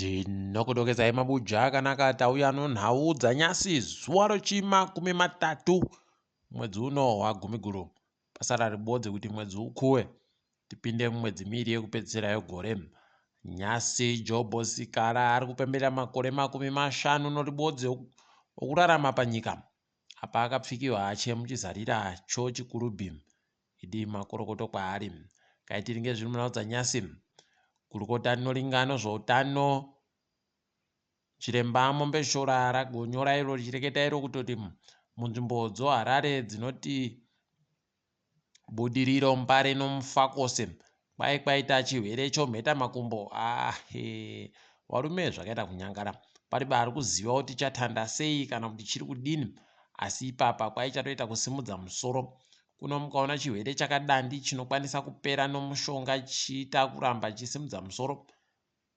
Ndinokudokezai mabuja akanaka tauya nonhau dzanyasi zuva rochi30 mwedzi uno waGumiguru. Pasara ribodzi kuti mwedzi ukuwe tipinde mumwedzi miviri yekupedzisira yegore. Nyasi Job Sikhala ari kupembera makore 50 noribodzi okurarama panyika. Apa akapfikiwa achemuchizarira cho chikurubhi idi makorokoto kwaari. Kaitiri ngezviri munhau dzanyasi kurukota rinoringano zveutano chiremba Mombeshora ragonyora iro richireketa iro kutoti munzvimbo dzoHarare dzinoti budiriro Mbare nomufakose kwai kwaita Chihwere choMhetamakumbo. Varume zvakaita kunyangara pariba ari kuziva kuti chatanda sei kana kuti chiri kudini, asi ipapa kwai chatoita kusimudza musoro. Kuno mukaona Chihwere chakadandi chinokwanisa kupera nomushonga chiita kuramba chisimudza musoro,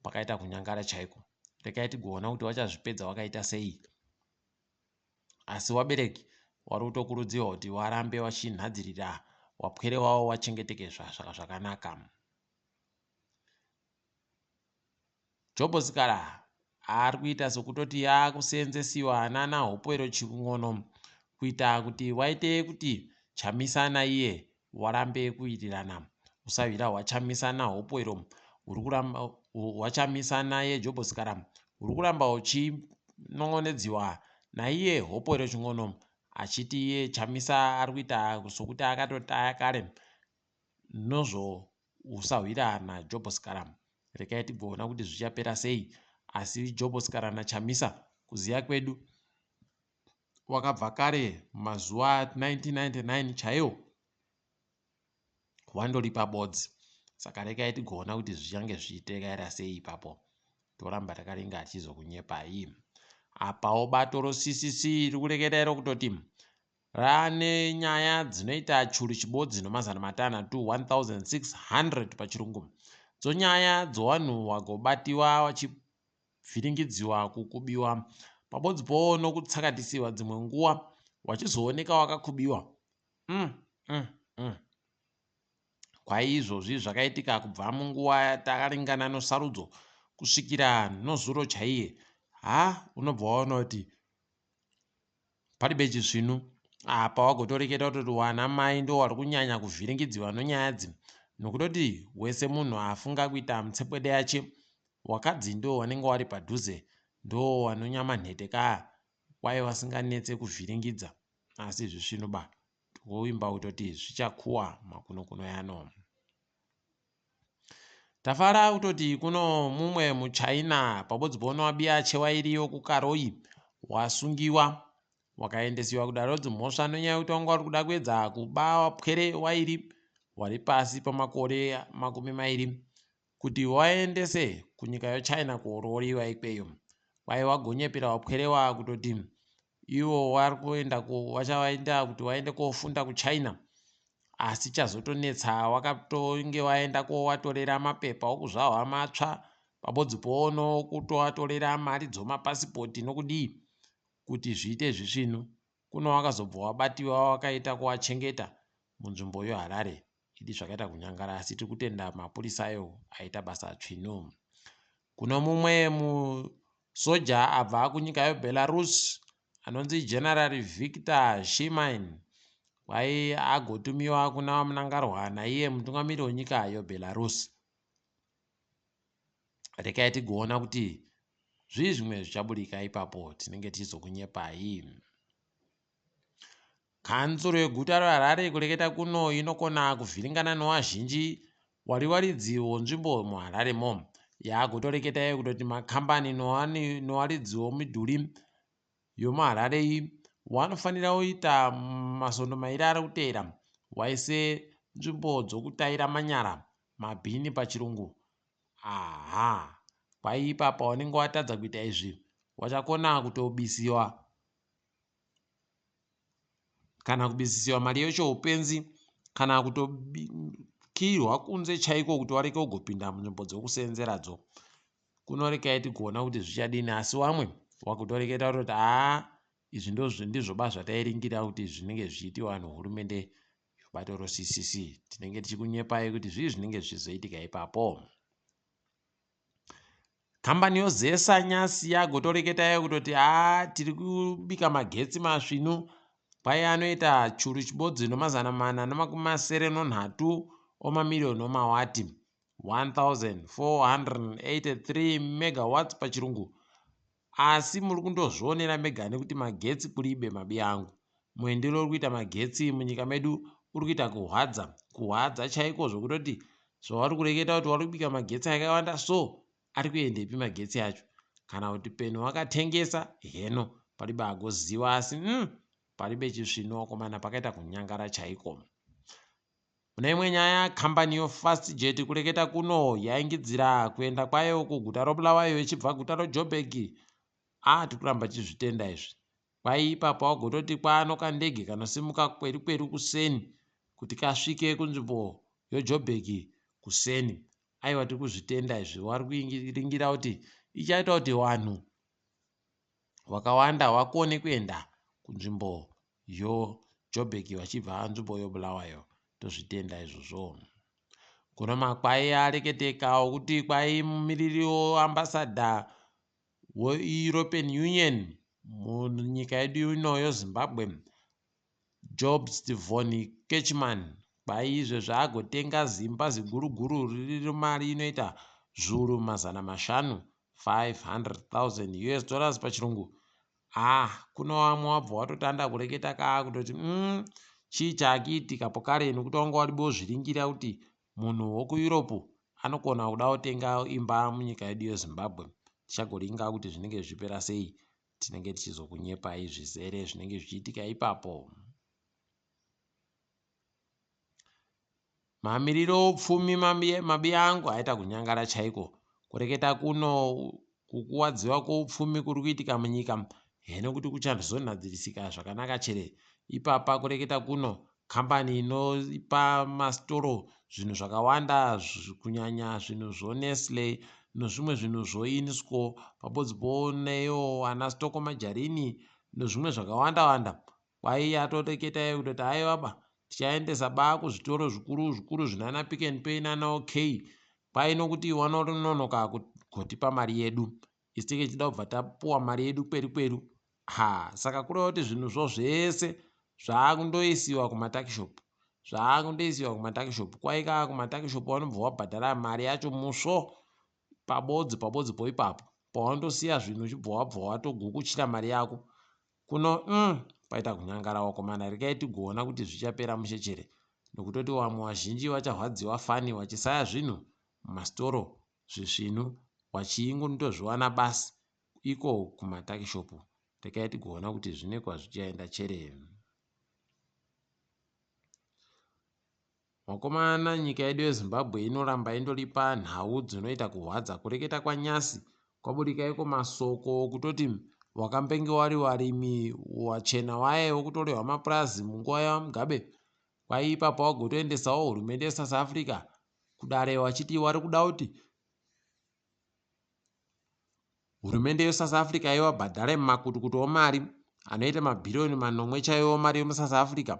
pakaita kunyangara chaiko. Rekai tigoona kuti wachazvipedza wakaita sei. Asi wabereki wari kutokurudzirwa kuti warambe wachinhadzirira wapwere wavo wachengetekezva zvakanaka. Job Sikhala ari kuita sokutoti akuseenzesiwa nana Hopewell ching'ono kuita kuti waite kuti chamisana iye warambe kuitirana. Usavira wachamisana Hopewell uri kuramba wachamisana ye Job Sikhala uri kuramba uchinon'onedziwa naiye Hopewell ching'ono achiti iye chamisa ari kuita sokuti akatotaya kare. Nozvo usawira naJob Sikhala. Rekai tigoona kuti zvichapera sei. Asi Job Sikhala nachamisa kuziya kwedu wakabva kare mazuva 1999 chaiwo wandori pabodzi. Saka rekai tigoona kuti zvichange zvichitekaira sei ipapo. Toramba takaringa achizokunyepai. Apawo bato roCCC riri kureketa iro kutoti rane nyaya dzinoita churu chibodzi no500 1600 pachirungu. Dzonyaya dzowanhu wagobatiwa wachivhiringidziwa kukubiwa pabodzipo nokutsakatisiwa dzimwe nguva wachizooneka wakakubiwa. Kwai izvozvi zvakaitika kubva munguva takaringana nosarudzo kusvikira nozuro chaiye. Unobva waona kuti paribe chizvinu. Apa wagotoreketa kutoti wana mai ndo wari kunyanya kuvhiringidziwa nonyaya dzi, nokutoti wese munhu afunga kuita mutsepwede yache wakadzi ndo wanenge wari padhuze, ndo wanonyama nhete ka kwai wasinganetse kuvhiringidza. Asi zvisvino ba toimba kutoti zvichakuwa makunokuno yano. Tafara kutoti kuno mumwe muChina pabodzipo wabiya chewairiyo kuKaroyi wasungiwa wakaendesiwa kudarodzi mhosva nonyaya yekuti wanga wari kuda kuedza kuba wapwere wairi wari pasi pamakore 20 kuti waendese kunyika yeChina kuorooriwa ikweyo. Kwai wagonyepera wapwerewa kutoti iwo wari kuenda wachaenda kuti waende kofunda kuChina, asi chazotonetsa wakatonge waenda kowatorera mapepa okuzvahwa matsva pabodzipo nokutowatorera mari dzomapasipoti nokudii kuti zviite zvisvinu. Kuno wakazobva wabatiwa wakaita kuwachengeta munzvimbo yeHarare. Idi zvakaita kunyangara, asi tiri kutenda mapurisa ayo aita basa tsvinu. Kuno mumwe musoja abva kunyika yeBelarus anonzi General Victor Shimain kwai agotumiwa kuna munangarwa naiye mutungamiri wenyika yeBelarus. Rekai tigoona kuti zvimwe zvichaburika ipapo, tinenge tizokunyepai. Kanzuro yeguta reHarare kureketa kuno inokona kuvhiringana nowazhinji wariwaridzi wenzvimbo muHarare mo. Yagotoreketa kutoti makambani nowaridzi wemidhuri yomuHarare wanofanira kuita masondo mairi ari kuteera waise nzvimbo dzokutaira manyara, mabhini pachirungu. Kwai ipapa wanenge watadza kuita izvi wachakona kutobisiwa kana kubisisiwa mari yechoupenzi kana kutokirwa kunze chaiko kuti wareke kugopinda munzvimbo dzokuseenzeradzo. Kunorekai tigoona kuti zvichadini, asi wamwe wakutoreketa kutoti izvi ndizvo basa zvatairingira kuti zvinenge zvichiitiwa nehurumende yobato roCCC. Tinenge tichikunyepai kuti zvii zvinenge zvizoitika ipapo. kambani yozesa nyasi yagotoreketayo kutoti tiri kubika magetsi masvinu kwai anoita churu chibodzi no403 omamiliyoni omawati 1483 megawatts pachirungu. Asi muri kundozvionera mega nekuti magetsi kuribe mabi angu. Muendero uri kuita magetsi munyika medu uri kuita kuhwadza chaiko zvokutoti zvavari kureketa kuti vari kubika magetsi akawanda so ari kuendepi magetsi acho. Kana kuti peno wakatengesa heno paribe agoziva asi paribe chisvino wakomana pakaita kunyangara chaiko. Mune imwe nyaya kambani yoFast Jet kureketa kuno yaingidzira kuenda kwayo kuguta roBulawayo ichibva guta roJoburg. Tiri kuramba tichizvitenda izvi. Kwai ipapo wagototi kwano kandege kanosimuka kweru kuseni kuti kasvike kunzvimbo yoJoburg kuseni. Aiwa tiri kuzvitenda izvi. Wari kuringira kuti ichaita kuti vanhu wakawanda wakone kuenda kunzvimbo yoJoburg vachibva nzvimbo yoBulawayo. Tozvitenda izvozvo. Kuno makwai areketekawo kuti kwai mumiriri weambassador weEuropean Union munyika yedu ino yoZimbabwe Job Sikhala kwai izvezvi agotenga zimba ziguruguru riri mari inoita zviuru 500,000 $500,000 pachirungu. Kuno vamwe wabva watotanda kureketa kutoti chii chaakiitika pokare nekuti wanga waribozviringira kuti munhu wokuEurope anokona kuda kutenga imba munyika yedu yeZimbabwe. Tichagoringa kuti zvinenge zvipera sei. Tinenge tichizokunyepai zvizere zvinenge zvichiitika ipapo. Mamiriro pfumi mabi angu aita kunyangara chaiko. Kureketa kuno kukuwadziwa kwoupfumi kuri kuitika munyika heno kuti kuchazonadzirisika zvakanaka chere. Ipapa kureketa kuno kambani inopa mastoro zvinhu zvakawanda kunyanya zvinhu zvoNestle nezvimwe zvinhu zvoInsco pabodzipo neyo ana stoko majarini nezvimwe zvakawanda kwai atoreketa kutoti aiwaba tichaendesa kuzvitoro zvikuru zvinana Pick n Pay nana OK kwai nokuti wanononoka kutipa mari yedu isi tinenge tichida kubva tapuwa mari yedu kweru. Saka kureva kuti zvinhu zvese zvaakundoisiwa kumatakishop. Kwai kumatakishop wanobva wabhadhara mari yacho musvo pabodzipo ipapo pawandosiya zvinhu uchibva wabva watogukuchira mari yako. Kuno paita kunyangara wakomana. Regai tigoona kuti zvichapera mushechere nokutoti vamwe vazhinji vacharwadziwa fani vachisaya zvinhu mumastoro zvisvinu vachingondozviwana basi iko kumatakishopu. Regai tigoona kuti zvine kwazvichaenda chere. Wakomana, nyika yedu yeZimbabwe inoramba indoripa nhau dzinoita kuhwadza. Kureketa kwanyasi kwabudikaiko masoko kutoti wakambenge wari varimi wachena waye wokutorehwa mapurazi munguva yaMugabe. Kwai ipapo wagotoendesawo hurumende yeSouth Africa kudare wachiti wari kuda kuti hurumende yeSouth Africa iwabhadhare mumakutukutu omari anoita mabhiriyoni 9 chaiwo mari yomuSouth Africa.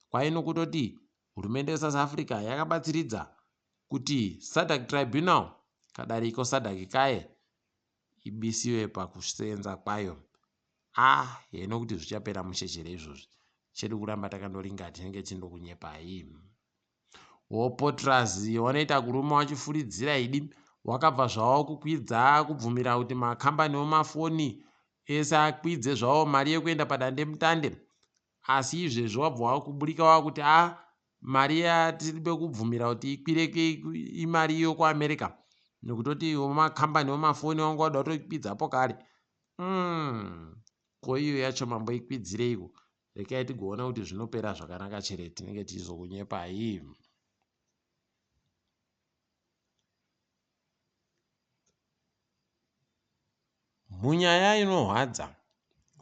Kwai nokutoti hurumende yeSouth Africa yakabatsiridza kuti SADC Tribunal kadariko SADC kaye ibisiwe pakuseenza kwayo. Heno kuti zvichapera mushechere izvozvi. Chedu kuramba takandoringa tinenge tindokunyepai. Wopotras wanoita kuruma wachifuridzira idi wakabva zvawo kukwidza kubvumira kuti makambani omafoni ese akwidze zvawo mari yekuenda padande mutande. Asi izvezvi wabva wakuburika wakuti mari yatiribe kubvumira kuti ikwire imari iyo kuAmerica nokutoti makambani omafoni wanga wada kutokwidzapo kare. Ko iyo yacho mamboikwidzireiko. Regai tigoona kuti zvinopera zvakanaka chere tinenge tichizokunyepai. Munyaya inohwadza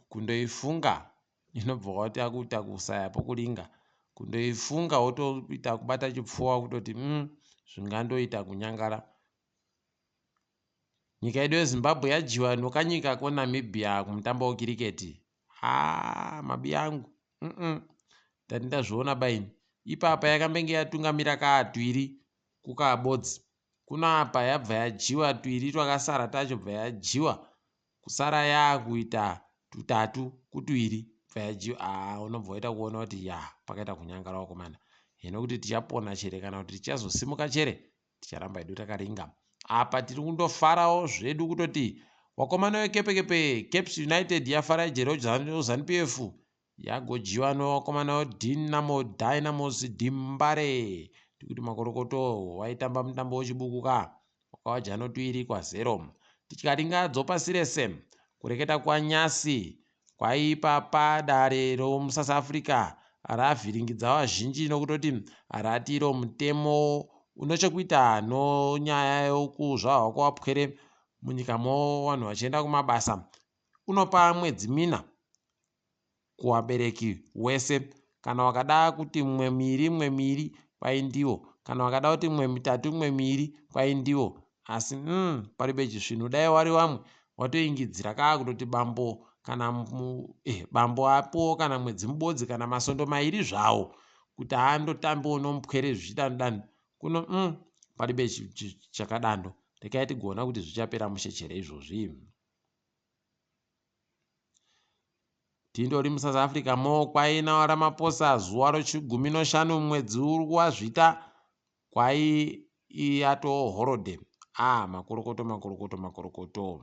kundoifunga inobva waita kuita kusaya pokuringa. Kundoifunga wotoita kubata chipfuwa kutoti zvingandoita kunyangara. Nyika yedu yeZimbabwe yajiwa nokanyika koNamibia kumutambo wekiriketi. Mabi angu. Ndati ndazviona baini. Ipapa yakambenge yatungamira kaatwiri kukabodzi. kuno apa yabva yajiwa, tuiri twakasara tacho bva yajiwa, kusara yakuita tutatu kutuiri bva yajiwa. Unobva waita kuona kuti pakaita kunyangara wakomana. Hino kuti tichapona chere kana kuti tichazosimuka chere, ticharamba hedu takaringa. Apa tiri kundofarawo zvedu kutoti wakomana wekepekepe Caps United yafara jero ZANU-PF yagojiwa newakomana weDynamos Dimbare. Tikuti makorokoto waitamba mutambo wechibukuka wakawaja notuiri kwa 0. Tikaringa dzopasi rese kureketa kwanyasi kwaipapa dare romuSouth Africa ravhiringidza vazhinji nokutoti ratiro mutemo unochokuita nonyaya yokuzvarwa kwapwere munyika mo vanhu vachienda kumabasa. Unopa mwedzi 4 kuwabereki wese. Kana wakada kuti mwe miri kwai ndiwo, kana wakada kuti mwe 3 mwe miri kwai ndiwo. Asi paribe chisvinu dai wari vamwe watoingidzira kaa kutoti bambo kana bambo apo kana mwedzi mubodzi kana masondo 2 zvawo kuti andotambawo nomupwere zvichidanu kuno paribe chakadando. Rekai tigona kuti zvichapera mushechere izvozvi. Tindori muSouth Africa mo kwaina Ramaphosa zuva rochi15 mwedzi wazvita kwai yato holiday. Makorokoto.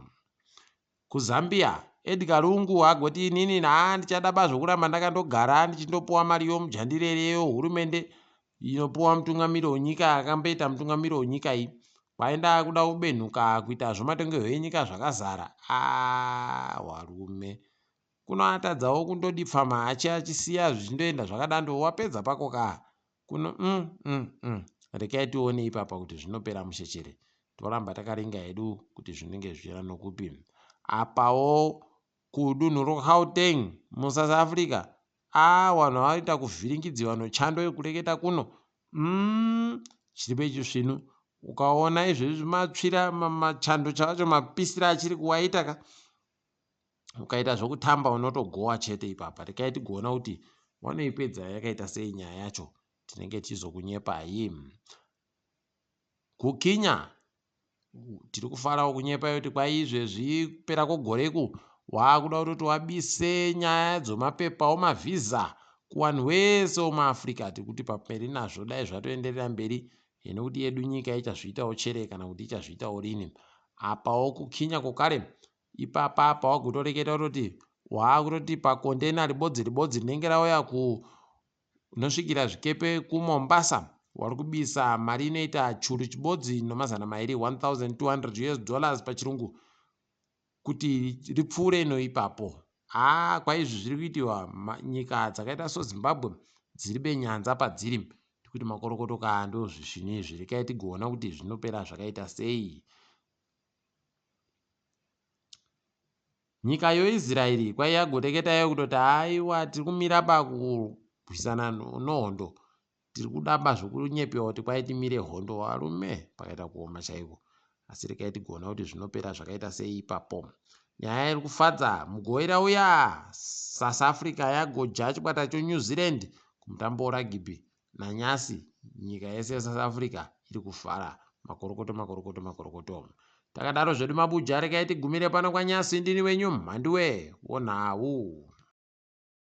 KuZambia Edgar Lungu agoti inini ndichada bazvo kuramba ndakandogara ndichindopuwa mari yomujhandirere yehurumende inopuwa mutungamiri wenyika akamboita mutungamiri wenyika iyi. Kwaenda kuda kubenhuka kuita zvomatongerwo enyika zvakazara. Warume kunoatadzawo kundodi pfama achisiya zvichindoenda zvakadando wapedza pako ka kuno rekai tione ipapa kuti zvinopera mushechere. Toramba takaringa hedu kuti zvinenge zvichira nokupi. Apawo kudunhu roGauteng muSouth Africa vanhu vaita kuvhiringidziwa nochando yekureketa kuno chiripe chisvinu. Ukaona izvezvi matsvira machando chacho mapisira achiri kuwaita ka ukaita zvokutamba unotogowa chete ipapa. Rekai tigona kuti wanoipedza yakaita sei nyaya yacho, tinenge tizokunyepai. Kukinya tiri kufarawo kunyepa kuti kwai izvezvi kupera kwegoreku wakuda kutoti wabise nyaya dzomapepa omavhiza kuvanhu vese muAfrica. Tikuti paperi nazvo dai zvatoenderera mberi. Hino kuti yedu nyika ichazviitawo chere kana kuti ichazviitawo rini. Apawo kukinya kwakare ipapa wagotoreketa kutoti wakutoti pakondena ribodzi rinenge rauya unosvikira zvikepe kuMombasa wari kubisa mari inoita churu chibodzi nomazana 200 $1,200 pachirungu kuti ripfuure noipapo. Kwaizvi zviri kuitiwa nyika dzakaita soZimbabwe dziri benyanza padziri. Kuti makorokoto ndo zvisvinu izvi. Rekai tigona kuti zvinopera zvakaita sei. Nyika yoIsraeri kwai yagoreketayo kutoti aiwa tiri kumira pakurwisana nohondo, tiri kudamba zvokunyepewa kuti kwai timire hondo. Warume pakaita kuoma chaiko. Asi rekai tigona kuti zvinopera zvakaita sei ipapo. Nyaya iri kufadza mugoi rauya South Africa yagoja chikwata choNew Zealand kumutambo weragibhi. Nanyasi nyika yese yeSouth Africa iri kufara. Makorokoto. Takadaro zvedu mabuja, rekai tigumire pano kwanyasi. Ndini wenyu MHANDUWE WeNhau.